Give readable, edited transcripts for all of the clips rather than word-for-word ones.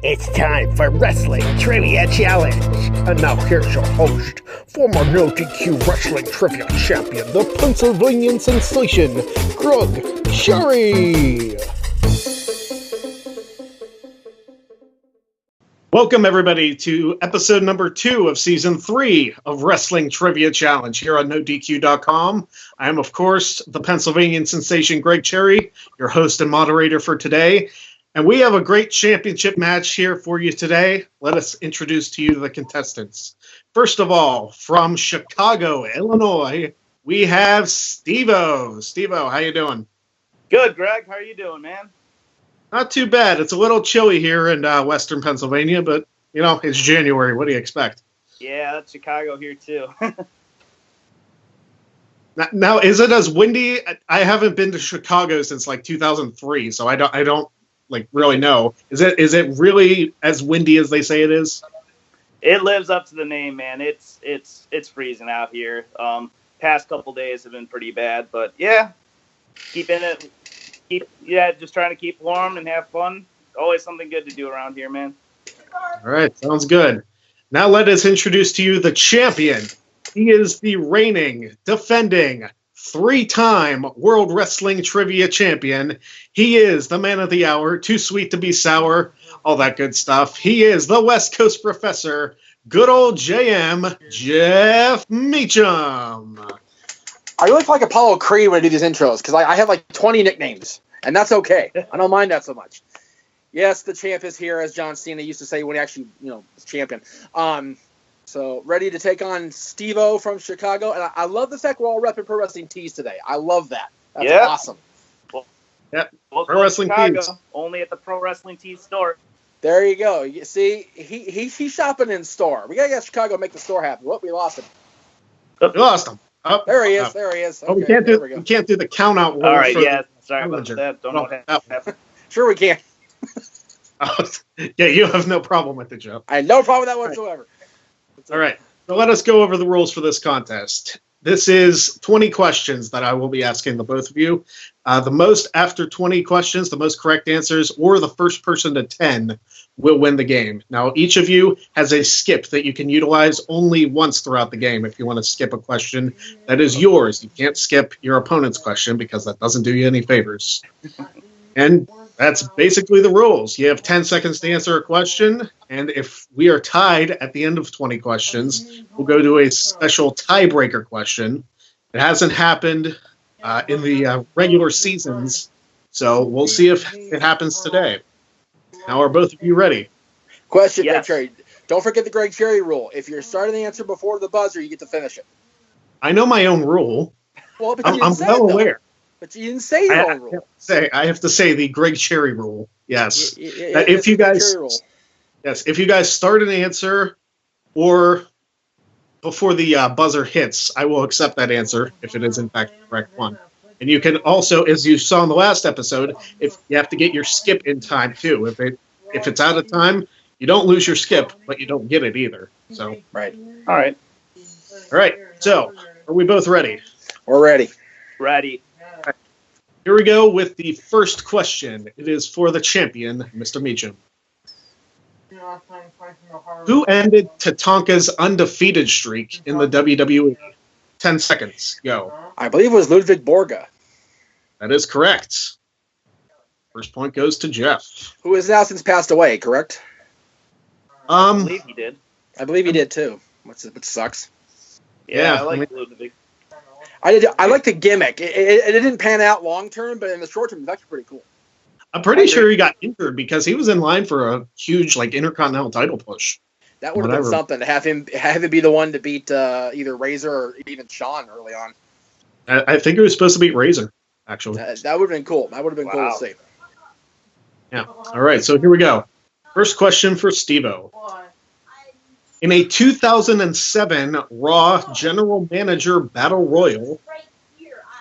It's time for Wrestling Trivia Challenge. And now here's your host, former No DQ Wrestling Trivia Champion, the Pennsylvania sensation, Greg Cherry. Welcome, everybody, to episode number 2 of season 3 of Wrestling Trivia Challenge here on NoDQ.com. I am, of course, the Pennsylvania sensation, Greg Cherry, your host and moderator for today. And we have a great championship match here for you today. Let us introduce to you the contestants. First of all, from Chicago, Illinois, we have Steve-O. Steve-O, how you doing? Good, Greg. How are you doing, man? Not too bad. It's a little chilly here in western Pennsylvania, but, you know, it's January. What do you expect? Yeah, that's Chicago here, too. Now, is it as windy? I haven't been to Chicago since, like, 2003, so I don't really know. Is it really as windy as they say it is? It lives up to the name, man. It's freezing out here. Past couple days have been pretty bad, but yeah, just trying to keep warm and have fun. Always something good to do around here, man. All right, sounds good. Now let us introduce to you the champion. He is the reigning, defending, 3-time World Wrestling Trivia Champion. He is the man of the hour, too sweet to be sour, all that good stuff. He is the West Coast Professor, good old JM, Jeff Meacham. I really feel like Apollo Creed when I do these intros, because I have like 20 nicknames, and that's okay. I don't mind that so much. Yes, the champ is here, as John Cena used to say when he actually, was champion. So, ready to take on Steve-O from Chicago. And I love the fact we're all repping Pro Wrestling Tees today. I love that. That's awesome. Well, Pro Wrestling Chicago, Tees. only at the Pro Wrestling Tees store. There you go. You see, he's shopping in store. We got to get Chicago to make the store happen. What? We lost him. We lost him. Oh, there he is. There he is. Okay, we can't do the count out. All right, yeah. Sorry about that. Don't know what happened. Sure we can. Yeah, you have no problem with it, Joe. I have no problem with that whatsoever. All right, so let us go over the rules for this contest. This is 20 questions that I will be asking the both of you. The most after 20 questions, the most correct answers, or the first person to 10 will win the game. Now, each of you has a skip that you can utilize only once throughout the game. If you want to skip a question, that is yours. You can't skip your opponent's question because that doesn't do you any favors. And that's basically the rules. You have 10 seconds to answer a question, and if we are tied at the end of 20 questions, we'll go to a special tiebreaker question. It hasn't happened in the regular seasons, so we'll see if it happens today. Now, are both of you ready? Question, Yes. Greg Cherry. Don't forget the Greg Cherry rule. If you're starting the answer before the buzzer, you get to finish it. I know my own rule. Well, but you didn't I'm say well it, though. aware. But you didn't say your own rule. I have to say the Greg Cherry rule. Yes. If you guys start an answer or before the buzzer hits, I will accept that answer if it is in fact the correct one. And you can also, as you saw in the last episode, if you have to get your skip in time too. If it's out of time, you don't lose your skip, but you don't get it either. So right. All right. So are we both ready? We're ready. Ready. Here we go with the first question. It is for the champion, Mr. Meacham. Who ended Tatanka's undefeated streak in the WWE? 10 seconds. Go. I believe it was Ludwig Borga. That is correct. First point goes to Jeff. Who has now since passed away, correct? I believe he did. I believe he did too. Which sucks. Yeah, Yeah, I like Ludwig. I like the gimmick. It didn't pan out long term, but in the short term, it's actually pretty cool. I'm pretty sure he got injured because he was in line for a huge intercontinental title push. That would have been something to have him be the one to beat either Razor or even Shawn early on. I think he was supposed to beat Razor, actually. That would have been cool. That would have been cool to see. Yeah. All right, so here we go. First question for Steve-O. In a 2007 Raw General Manager Battle Royal,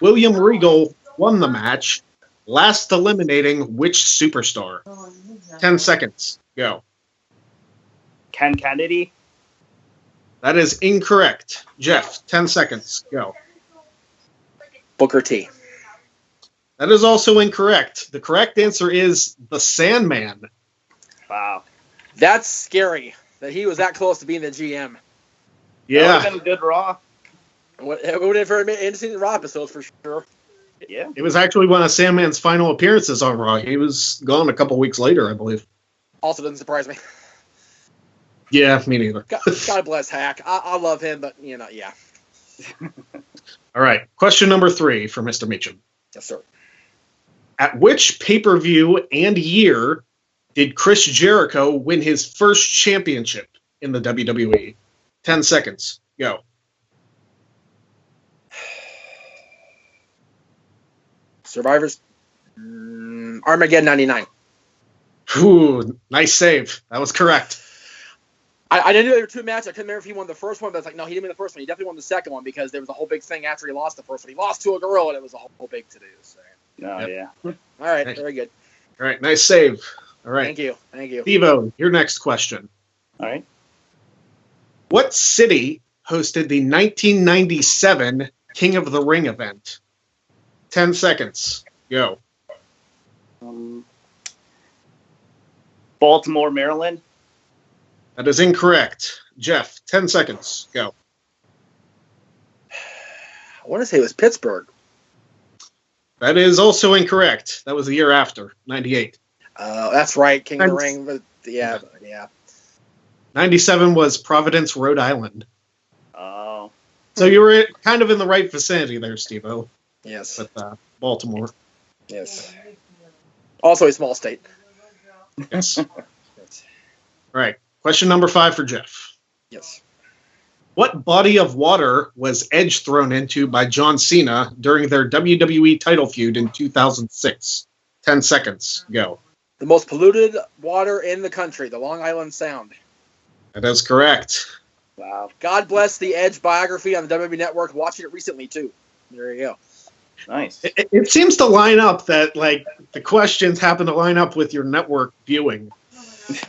William Regal won the match, last eliminating which superstar? 10 seconds. Go. Ken Kennedy. That is incorrect. Jeff, 10 seconds. Go. Booker T. That is also incorrect. The correct answer is the Sandman. Wow. That's scary that he was that close to being the GM. That would have Yeah, been a good Raw. It would have been very interesting Raw episodes for sure. Yeah. it was actually one of Sandman's final appearances on Raw. He was gone a couple weeks later, I believe. Also doesn't surprise me. Yeah, me neither. God bless Hack. I love him, but yeah. All right, question number 3 for Mr. Meacham. Yes, sir. At which pay-per-view and year did Chris Jericho win his first championship in the WWE? 10 seconds. Go. Survivors. Armageddon 99. Ooh, nice save. That was correct. I didn't know there were 2 matches. I couldn't remember if he won the first one, but it's like, no, he didn't win the first one. He definitely won the second one because there was a whole big thing after he lost the first one. He lost to a girl, and it was a whole big to-do. So. Oh, Yep. yeah. All right, Nice. very good. All right, nice save. All right. Thank you. Steve-O, your next question. All right. What city hosted the 1997 King of the Ring event? 10 seconds. Go. Baltimore, Maryland. That is incorrect. Jeff, 10 seconds. Go. I want to say it was Pittsburgh. That is also incorrect. That was the year after, 98. That's right, King of the Ring. But yeah. 97 was Providence, Rhode Island. Oh. So you were kind of in the right vicinity there, Steve-O, Yes. with Baltimore. Yes. Also a small state. Yes. All right. Question number 5 for Jeff. Yes. What body of water was Edge thrown into by John Cena during their WWE title feud in 2006? 10 seconds. Go. The most polluted water in the country, the Long Island Sound. That is correct. Wow. God bless the Edge biography on the WWE Network. Watching it recently, too. There you go. Nice. It seems to line up that, like, the questions happen to line up with your network viewing.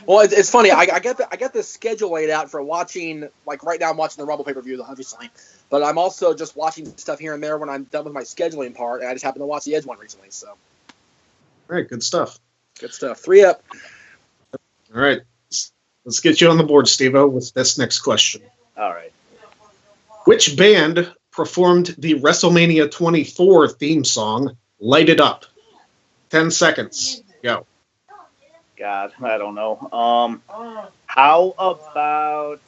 Well, it's funny. I got the schedule laid out for watching. Like right now, I'm watching the Rumble pay-per-view, obviously, but I'm also just watching stuff here and there when I'm done with my scheduling part. And I just happened to watch the Edge one recently, so All right, good stuff. good stuff. 3 up. All right, let's get you on the board, Steve-O, with this next question. All right. Which band performed the WrestleMania 24 theme song, Light It Up? 10 seconds. Go. God, I don't know. How about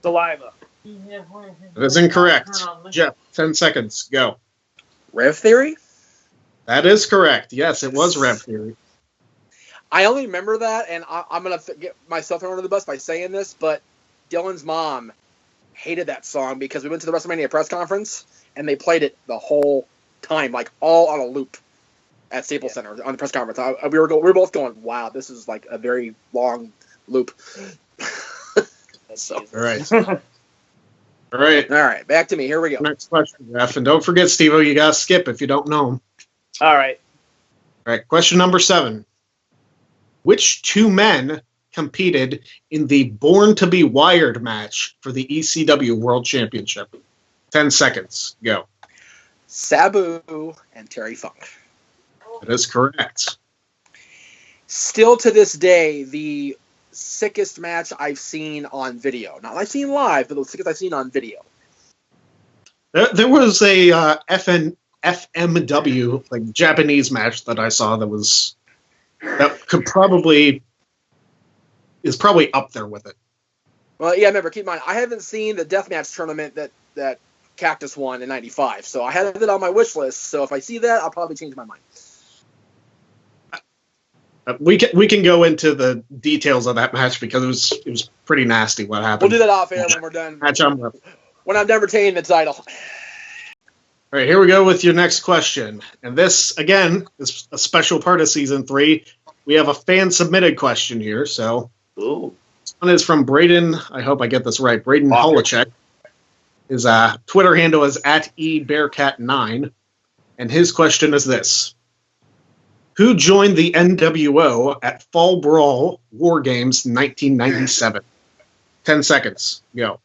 Saliva? That is incorrect. Jeff, 10 seconds. Go. Rev Theory. That is correct. Yes, it was Rev Theory. I only remember that, and I'm gonna get myself thrown under the bus by saying this, but Dylan's mom hated that song because we went to the WrestleMania press conference and they played it the whole time, like all on a loop at Staples Center on the press conference. We were both going, "Wow, this is like a very long loop." So, All right. All right. all right, back to me. Here we go. Next question, Jeff. And don't forget, Steve-O, you got to skip if you don't know them. All right. All right, question number 7. Which 2 men competed in the Born to be Wired match for the ECW World Championship? 10 seconds. Go. Sabu and Terry Funk. That is correct. Still to this day, the sickest match I've seen on video. Not I've seen live, but the sickest I've seen on video. There was a FMW, like Japanese match that I saw that is probably up there with it. Well, yeah, remember, keep in mind, I haven't seen the deathmatch tournament that Cactus won in '95, so I have it on my wish list. So if I see that, I'll probably change my mind. We can go into the details of that match because it was pretty nasty what happened. We'll do that off air when we're done. Match on. All When I'm done retaining the title. right, here we go with your next question. And this, again, is a special part of Season 3. We have a fan-submitted question here. So Ooh. this one is from Braden. I hope I get this right. Braden Walker. Holochek. His Twitter handle is @ebearcat9. And his question is this. Who joined the NWO at Fall Brawl War Games 1997? 10 seconds. Go.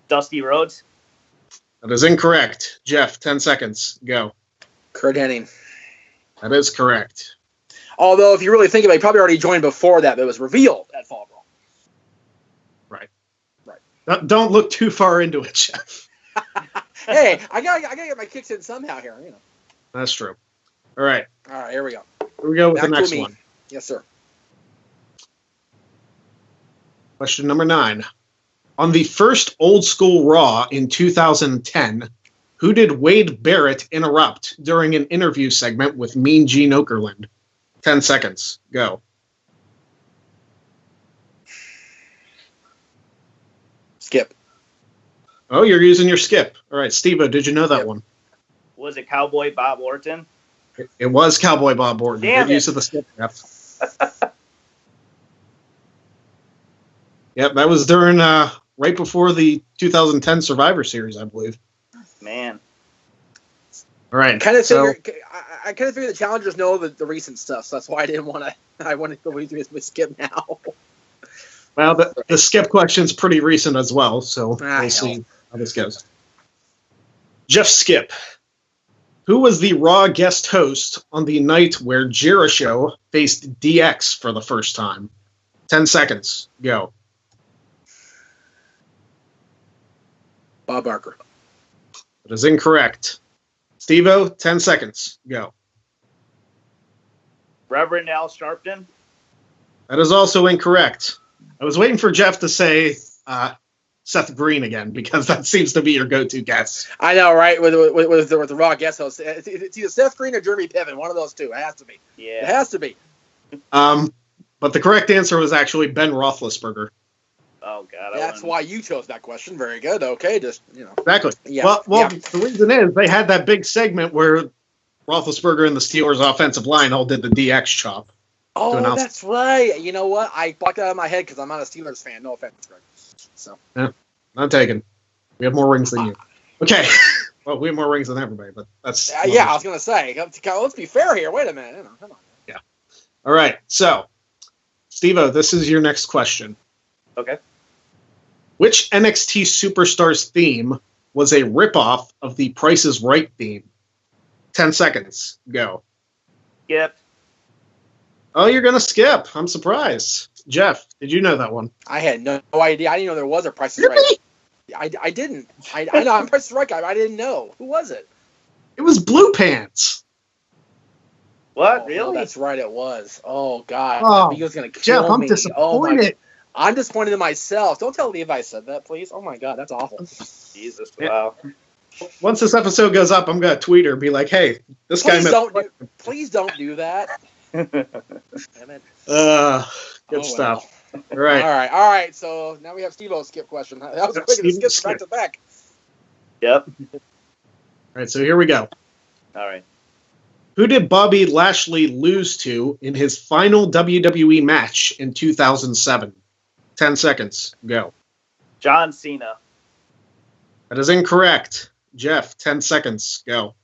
Dusty Rhodes. That is incorrect. Jeff, 10 seconds. Go. Kurt Hennig. That is correct. Although, if you really think about it, he probably already joined before that, but it was revealed at Fall Brawl. Right. Don't look too far into it, Jeff. Hey, I gotta get my kicks in somehow here. That's true. All right. All right, here we go. Here we go with Back the to next me. one. Yes, sir. Question number 9. On the first Old School Raw in 2010, who did Wade Barrett interrupt during an interview segment with Mean Gene Okerlund? 10 seconds. Go. Skip. Oh, you're using your skip. All right, Steve-O, did you know that one? Was it Cowboy Bob Orton? It was Cowboy Bob Orton. Damn Good it. use of the skip, Jeff. Yep, that was during right before the 2010 Survivor Series, I believe. Man. All right. I kind of so, figure the challengers know the recent stuff, so that's why I didn't want to. I wanted to go through with skip now. well, the skip question's pretty recent as well, so Ah, we'll see how this goes. Jeff Skip. Who was the Raw guest host on the night where Jericho faced DX for the first time? 10 seconds. Go. Bob Barker. That is incorrect. Steve-O, 10 seconds. Go. Reverend Al Sharpton? That is also incorrect. I was waiting for Jeff to say Seth Green again, because that seems to be your go-to guess. I know, right? With the Raw guest host, it's either Seth Green or Jeremy Piven. One of those two. It has to be. It Yeah. has to be. But the correct answer was actually Ben Roethlisberger. Oh, God. That's why you chose that question. Very good. Okay, just Exactly. Yeah. Well, Yeah. the reason is they had that big segment where Roethlisberger and the Steelers' offensive line all did the DX chop. Oh, announce- that's right. You know what? I blocked that out of my head because I'm not a Steelers fan. No offense, Greg. So Not taken. We have more rings than you. Okay. Well, we have more rings than everybody, but that's... yeah, I was gonna say. Let's be fair here. Wait a minute. Come on. All right. So, Steve-O, this is your next question. Okay. Which NXT Superstars theme was a ripoff of the Price is Right theme? 10 seconds. Go. Skip. Oh, you're going to skip. I'm surprised. Jeff, did you know that one? I had no idea. I didn't know there was a Price is Right. I didn't. I know I'm a Price is Right guy. But I didn't know. Who was it? It was Blue Pants. What? Oh, Really? that's right. It was. Oh God. Oh, He was gonna kill Jeff, I'm me. disappointed. Oh my. I'm disappointed in myself. Don't tell Levi I said that, please. Oh my God, that's awful. Jesus. Yeah. Wow. Once this episode goes up, I'm going to tweet her and be like, hey, this guy... Please don't do that. Damn it. Good Oh, stuff. well. All right. All right. So now we have Steve-O's skip question. That was quick. The skips back to back. Yep. All right, so here we go. All right. Who did Bobby Lashley lose to in his final WWE match in 2007? 10 seconds. Go. John Cena. That is incorrect. Jeff, 10 seconds. Go.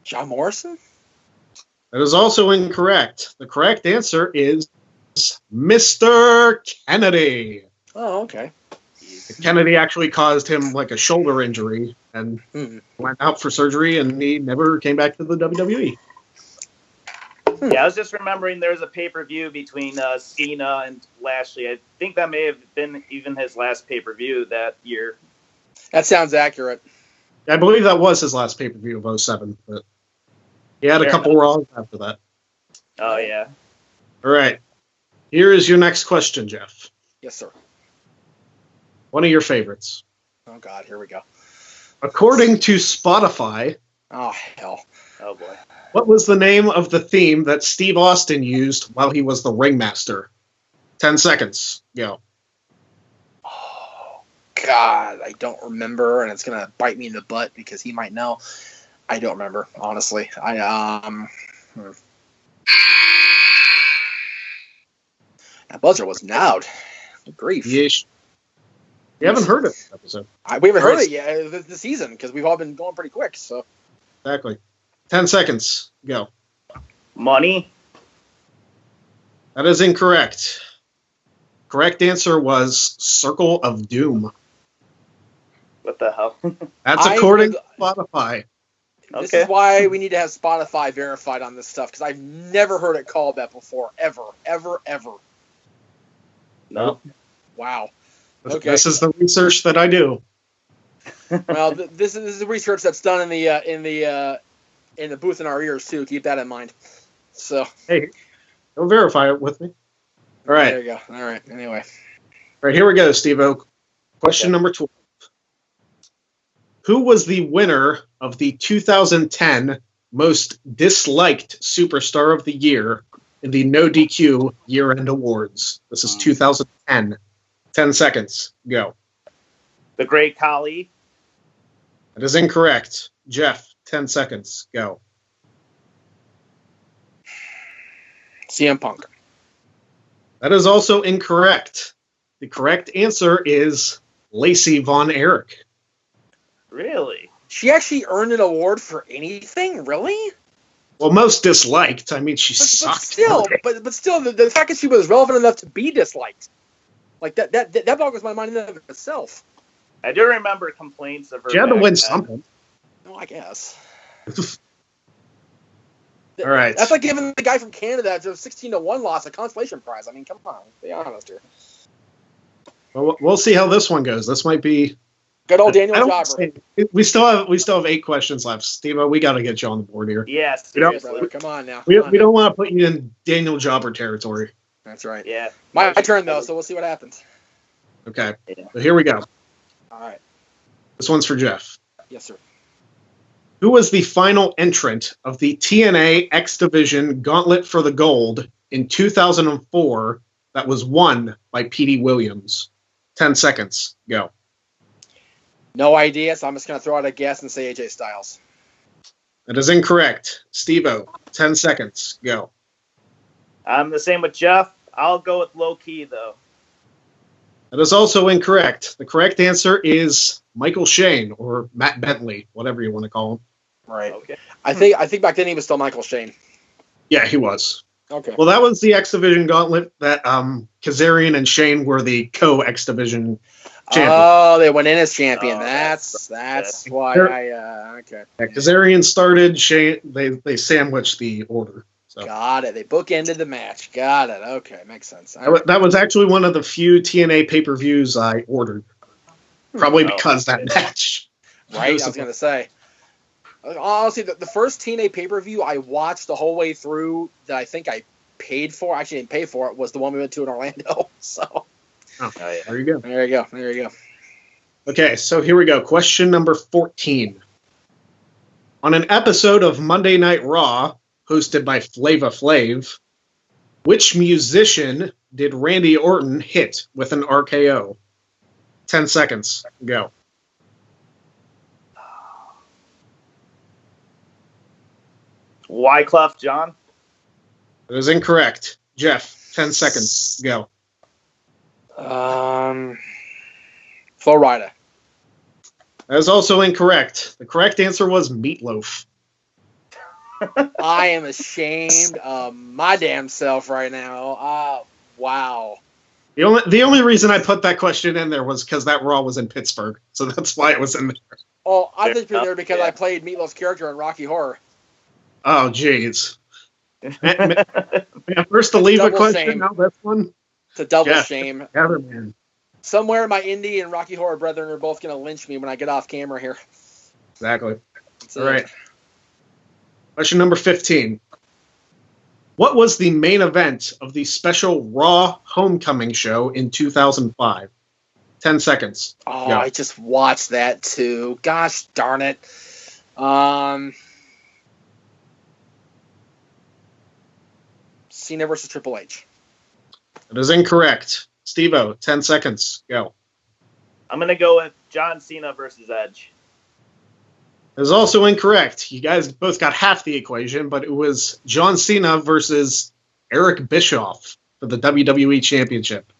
John Morrison? That is also incorrect. The correct answer is Mr. Kennedy. Oh, okay. Kennedy actually caused him like a shoulder injury and went out for surgery, and he never came back to the WWE. Yeah, I was just remembering there was a pay-per-view between Cena and Lashley. I think that may have been even his last pay-per-view that year. That sounds accurate. I believe that was his last pay-per-view of 2007, but he had a couple Raws after that. Oh, yeah. All right. Here is your next question, Jeff. Yes, sir. One of your favorites. Oh, God. Here we go. According to Spotify, Oh, hell. Oh, boy. what was the name of the theme that Steve Austin used while he was the ringmaster? 10 seconds. Go. Oh, God. I don't remember, and it's going to bite me in the butt because he might know. I don't remember, honestly. That buzzer was loud. Good grief. Yeesh. You haven't heard of this episode. We haven't heard it yet this season because we've all been going pretty quick. So Exactly. 10 seconds. Go. Money. That is incorrect. Correct answer was Circle of Doom. What the hell? That's according to Spotify. This Okay. is why we need to have Spotify verified on this stuff, because I've never heard it called that before, ever. No. Wow. Okay. This is the research that I do. Well, this is the research that's done in the booth in our ears too. Keep that in mind. So Hey, don't verify it with me. All right. there you go. All right. Anyway, All right, here we go, Steve-O. Question Okay. number 12. Who was the winner of the 2010 Most Disliked Superstar of the Year in the No DQ Year-End Awards? This is 2010. 10 seconds. Go. The Great Khali. That is incorrect. Jeff, 10 seconds. Go. CM Punk. That is also incorrect. The correct answer is Lacey Von Erich. Really? She actually earned an award for anything, really? Well, most disliked. I mean, she But sucked. still, the fact that she was relevant enough to be disliked, like that boggles my mind in and of itself. I do remember complaints of her. She had to back win then. something. No, I guess. All right. That's like giving the guy from Canada a 16-1 loss a consolation prize. I mean, come on, be honest here. Well, we'll see how this one goes. This might be. Good old Daniel I don't Jobber. say- we still have 8 questions left, Steve. We got to get you on the board here. Yeah, You know, seriously. Brother, come on now. We Come on now. don't want to put you in Daniel Jobber territory. That's right. Yeah. My turn though, so we'll see what happens. Okay. Yeah. So here we go. All right. This one's for Jeff. Yes, sir. Who was the final entrant of the TNA X Division Gauntlet for the Gold in 2004 that was won by Petey Williams? 10 seconds. Go. No idea, so I'm just gonna throw out a guess and say AJ Styles. That is incorrect. Steve-O, 10 seconds. Go. I'm the same with Jeff. I'll go with low key though. That is also incorrect. The correct answer is Michael Shane or Matt Bentley, whatever you want to call him. Right. Okay. I think back then he was still Michael Shane. Yeah, he was. Okay. Well, that was the X Division Gauntlet that Kazarian and Shane were the co-X Division champions. Oh, they went in as champion. Oh, that's that's- why They're- I okay. Yeah, Kazarian started. Shane they sandwiched the order. So Got it. They bookended the match. Got it. Okay, makes sense. that was actually one of the few TNA pay-per-views I ordered. Probably Oh, because that okay. match. Right, I was gonna say. Honestly, the first TNA pay-per-view I watched the whole way through that I think I paid for, actually didn't pay for it, was the one we went to in Orlando. So Oh, Oh, yeah. there you go. there you go. There you go. Okay, so here we go. Question number 14. On an episode of Monday Night Raw, hosted by Flava Flav, which musician did Randy Orton hit with an RKO? 10 seconds. Go. Wyclef John. That is incorrect. Jeff, 10 seconds. Go. Flo Rida. That is also incorrect. The correct answer was Meatloaf. I am ashamed of my damn self right now. Wow. The only reason I put that question in there was because that Raw was in Pittsburgh, so that's why it was in there. Oh, I think you're there because Yeah. I played Meatloaf's character in Rocky Horror. Oh, jeez. First to leave a Double question, shame. now this one. It's a double Yeah. shame. Other man. Somewhere my indie and Rocky Horror brethren are both going to lynch me when I get off camera here. Exactly. That's All it. right. Question number 15. What was the main event of the special Raw Homecoming show in 2005? 10 seconds. Oh, Yeah. I just watched that too. Gosh darn it. Cena versus Triple H. It is incorrect. Steve-O, 10 seconds. Go. I'm gonna go with John Cena versus Edge. It is also incorrect. You guys both got half the equation, but it was John Cena versus Eric Bischoff for the WWE Championship.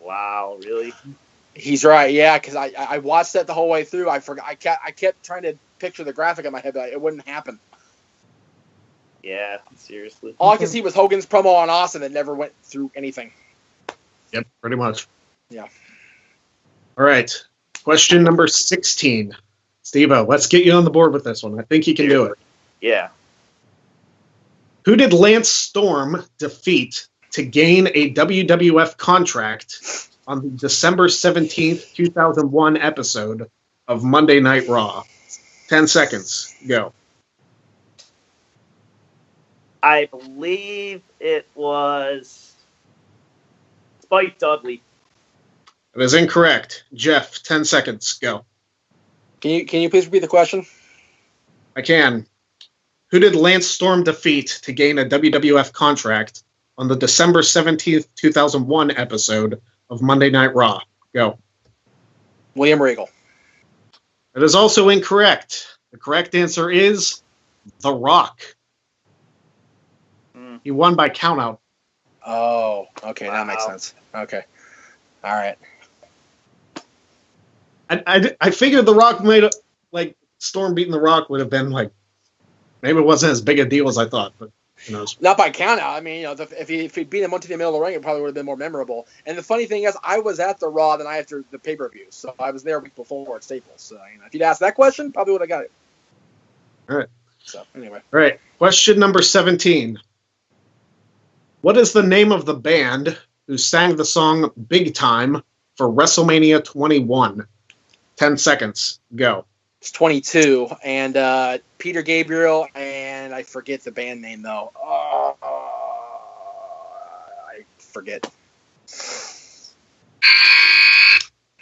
Wow, really? He's right, yeah, because I watched that the whole way through. I forgot. I kept trying to picture the graphic in my head, but it wouldn't happen. Yeah, seriously. All I could see was Hogan's promo on Austin that never went through anything. Yep, pretty much. Yeah. All right. Question number 16. Steve-O, let's get you on the board with this one. I think you can do it. Yeah. Who did Lance Storm defeat to gain a WWF contract on the December 17th, 2001 episode of Monday Night Raw? 10 seconds. Go. I believe it was Spike Dudley. That is incorrect. Jeff, 10 seconds. Go. Can you please repeat the question? I can. Who did Lance Storm defeat to gain a WWF contract on the December 17th, 2001 episode of Monday Night Raw? Go. William Regal. That is also incorrect. The correct answer is The Rock. He won by countout. Oh, okay. That makes sense. Okay. All right. I figured The Rock Storm beating The Rock would have been maybe it wasn't as big a deal as I thought, but who knows? Not by count out. I mean, if he beat him onto the middle of the ring, it probably would have been more memorable. And the funny thing is, I was at the Raw the night after the pay-per-view, so I was there a week before at Staples. So if you'd asked that question, probably would have got it. All right. So anyway. All right. Question number 17. What is the name of the band who sang the song Big Time for WrestleMania 21? 10 seconds. Go. It's 22, and Peter Gabriel, and I forget the band name, though. I forget.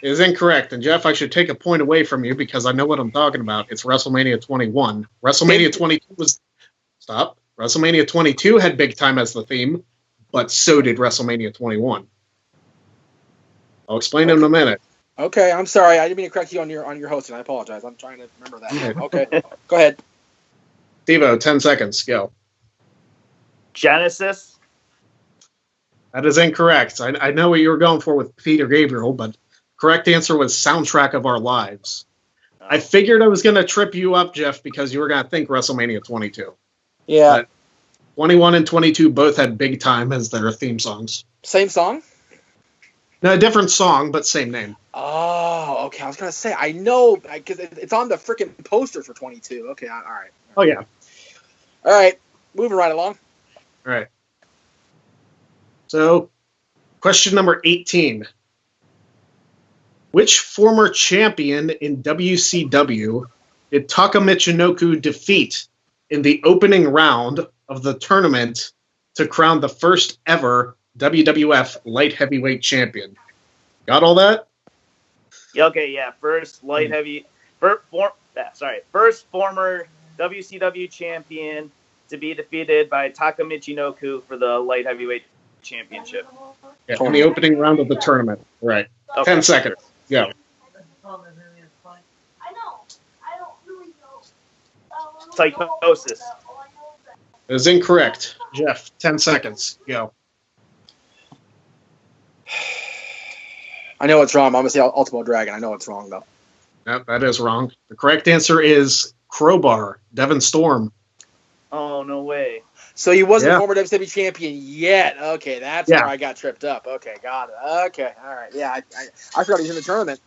It is incorrect. And, Jeff, I should take a point away from you because I know what I'm talking about. It's WrestleMania 21. WrestleMania 22 was... Stop. WrestleMania 22 had Big Time as the theme, but so did WrestleMania 21. I'll explain in a minute. Okay, I'm sorry. I didn't mean to correct you on your hosting. I apologize. I'm trying to remember that. Okay, go ahead. Steve-O, 10 seconds. Go. Genesis. That is incorrect. I know what you were going for with Peter Gabriel, but correct answer was Soundtrack of Our Lives. I figured I was going to trip you up, Jeff, because you were going to think WrestleMania 22. Yeah. But 21 and 22 both had Big Time as their theme songs. Same song? No, a different song, but same name. Oh, okay. I was going to say, I know, because it's on the freaking poster for 22. Okay, all right. Oh, yeah. All right, moving right along. All right. So, question number 18. Which former champion in WCW did Taka Michinoku defeat in the opening round of the tournament to crown the first ever WWF light heavyweight champion? Got all that? Okay, yeah. First former WCW champion to be defeated by Taka Michinoku for the light heavyweight championship. Yeah, in the opening round of the tournament. Right. Okay. 10 seconds. Go. Psychosis. It is incorrect. Jeff, 10 seconds. Go. I know it's wrong. I'm going to say Ultimo Dragon. I know it's wrong, though. No, that is wrong. The correct answer is Crowbar, Devon Storm. Oh, no way. So he wasn't a former WWE champion yet. Okay, that's Yeah. where I got tripped up. Okay, got it. Okay, all right. Yeah, I forgot he was in the tournament.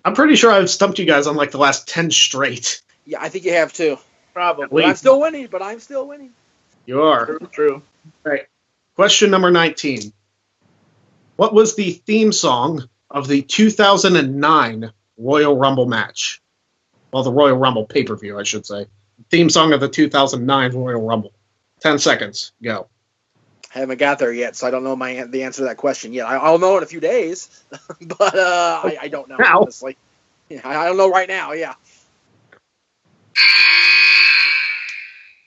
I'm pretty sure I've stumped you guys on like the last 10 straight. Yeah, I think you have too. Probably. But I'm still winning. You are. True. All right. Question number 19. What was the theme song of the 2009 Royal Rumble match? Well, the Royal Rumble pay-per-view, I should say. Theme song of the 2009 Royal Rumble. 10 seconds. Go. I haven't got there yet, so I don't know the answer to that question yet. I'll know in a few days, but I don't know, Now. honestly. Yeah, I don't know right now, yeah.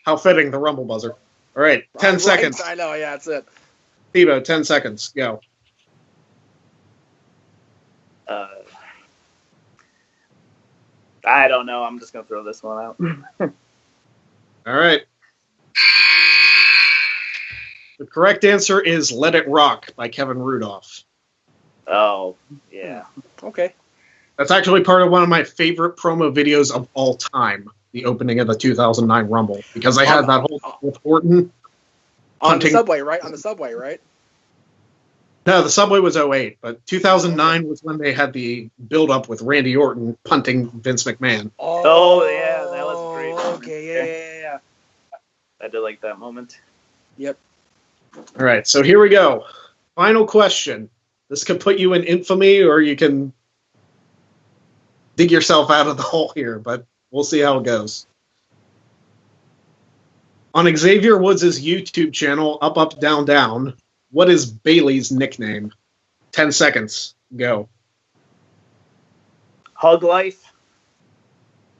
How fitting, the Rumble buzzer. All right, 10 Right, seconds. I know, yeah, that's it. Steve-O, 10 seconds. Go. I don't know. I'm just going to throw this one out. All right. The correct answer is Let It Rock by Kevin Rudolph. Oh, yeah. Okay. That's actually part of one of my favorite promo videos of all time, the opening of the 2009 Rumble, because I had that whole thing with Orton. On the Hunting. subway, right? On the subway, right? No, the Subway was 08, but 2009 was when they had the build-up with Randy Orton punting Vince McMahon. Oh yeah, that was a great moment. Okay, yeah. I did like that moment. Yep. All right, so here we go. Final question. This could put you in infamy, or you can dig yourself out of the hole here, but we'll see how it goes. On Xavier Woods' YouTube channel, Up, Up, Down, Down, what is Bailey's nickname? 10 seconds. Go. Hug Life.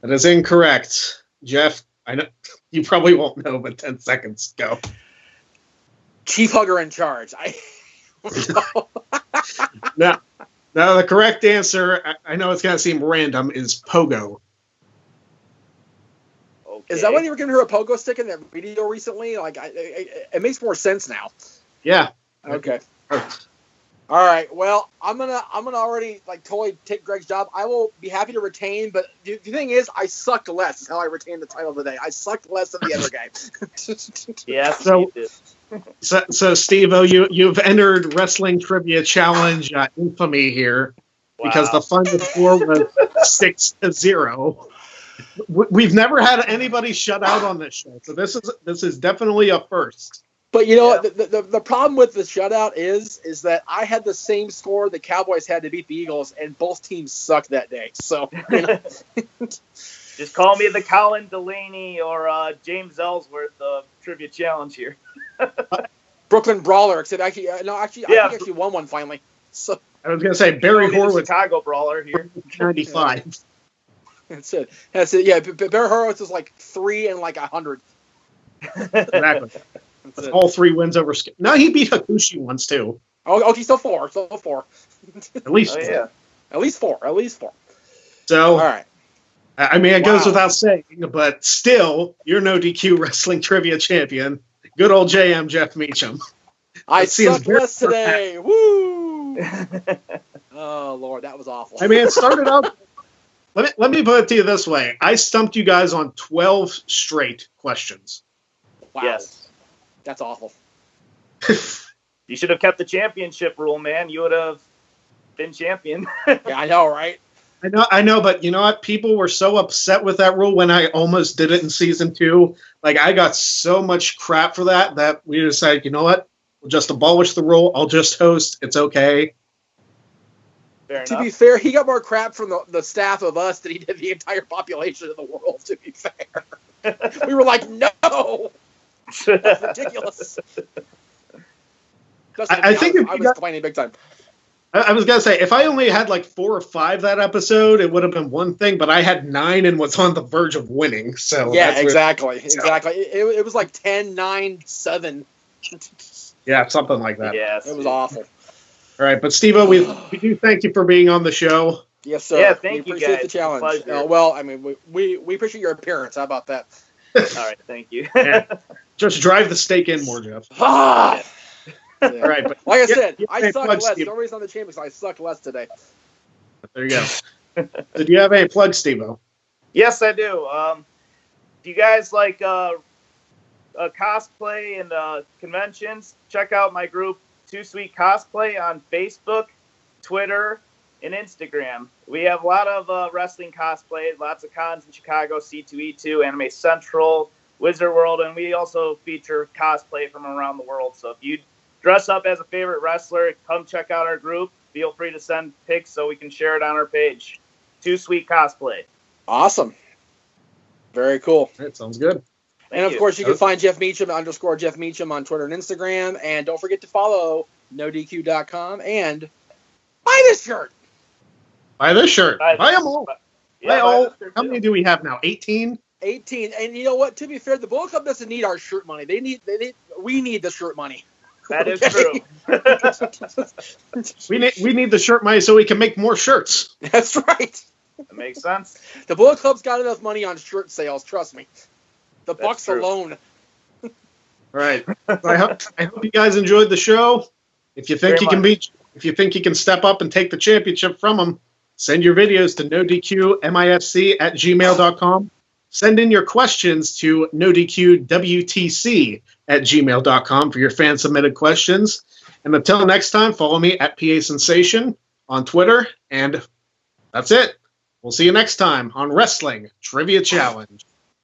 That is incorrect. Jeff, I know you probably won't know, but 10 seconds. Go. Chief Hugger in charge. Now, the correct answer, I know it's going to seem random, is Pogo. Okay. Is that when you were giving her a pogo stick in that video recently? Like, it makes more sense now. Yeah. Okay. All right. Well, I'm gonna already like totally take Greg's job. I will be happy to retain, but the thing is, I sucked less. Is how I retained the title today. I sucked less than the other guy. Yeah. So, so Steve-O, you've entered Wrestling Trivia Challenge infamy here because the final score was 6-0. We've never had anybody shut out on this show, so this is definitely a first. But you know what? The problem with the shutout is that I had the same score the Cowboys had to beat the Eagles, and both teams sucked that day. So you know. Just call me the Colin Delaney or James Ellsworth of Trivia Challenge here. Brooklyn Brawler, except actually, I think actually won one finally. So I was going to say Barry Horowitz, Chicago Brawler here, 95. That's it. Yeah, Barry Horowitz is like 3 and like 100. Exactly. That's all 3 wins over. No, he beat Hakushi once too. Oh, okay, still 4. At least. Yeah. At least 4. So, all right. I mean, it goes without saying, but still, you're no DQ Wrestling Trivia Champion. Good old JM Jeff Meacham. I sucked less today. Woo! Oh Lord, that was awful. I mean, it started out. Let me put it to you this way: I stumped you guys on 12 straight questions. Wow. Yes. That's awful. You should have kept the championship rule, man. You would have been champion. Yeah, I know, right? I know, but you know what? People were so upset with that rule when I almost did it in season 2. Like, I got so much crap for that we decided, you know what? We'll just abolish the rule. I'll just host. It's okay. Fair To enough. be fair, he got more crap from the staff of us than he did the entire population of the world, to be fair. We were like, no! That's ridiculous. I think I was complaining big time. I was going to say, if I only had like 4 or 5 that episode, it would have been one thing, but I had 9 and was on the verge of winning. So yeah, exactly. It was like 10, 9, 7. Yeah, something like that. Yes. It was awful. All right, but Steve-O, we do thank you for being on the show. Yes, sir. Yeah, thank we you, appreciate guys. the challenge. It's a pleasure. Well, I mean, we appreciate your appearance. How about that? All right, thank you. Yeah. Just drive the stake in more, Jeff. Ah! All right, but Like I said, I any sucked plugs, less. Steve? The only reason I'm the champion is I sucked less today. There you go. Did you have any plugs, Steve-O? Yes, I do. Do you guys like cosplay and conventions? Check out my group, Too Sweet Cosplay, on Facebook, Twitter, and Instagram. We have a lot of wrestling cosplay, lots of cons in Chicago, C2E2, Anime Central, Wizard World, and we also feature cosplay from around the world. So if you dress up as a favorite wrestler, come check out our group. Feel free to send pics so we can share it on our page. Too Sweet Cosplay. Awesome. Very cool. All right, sounds good. And of course, you can find Jeff Meacham _Jeff Meacham on Twitter and Instagram. And don't forget to follow NoDQ.com and buy this shirt. Buy this shirt. Buy them all. Yeah, Buy all. this shirt How too. many do we have now? 18? 18. And you know what? To be fair, the Bullet Club doesn't need our shirt money. We need the shirt money. That is Okay. true. We need the shirt money so we can make more shirts. That's right. That makes sense. The Bullet Club's got enough money on shirt sales. Trust me. The That's Bucks true. alone. All right. I hope you guys enjoyed the show. If you think you can step up and take the championship from them, send your videos to nodqmisc@gmail.com. Send in your questions to nodqwtc@gmail.com for your fan submitted questions. And until next time, follow me at PA Sensation on Twitter. And that's it. We'll see you next time on Wrestling Trivia Challenge.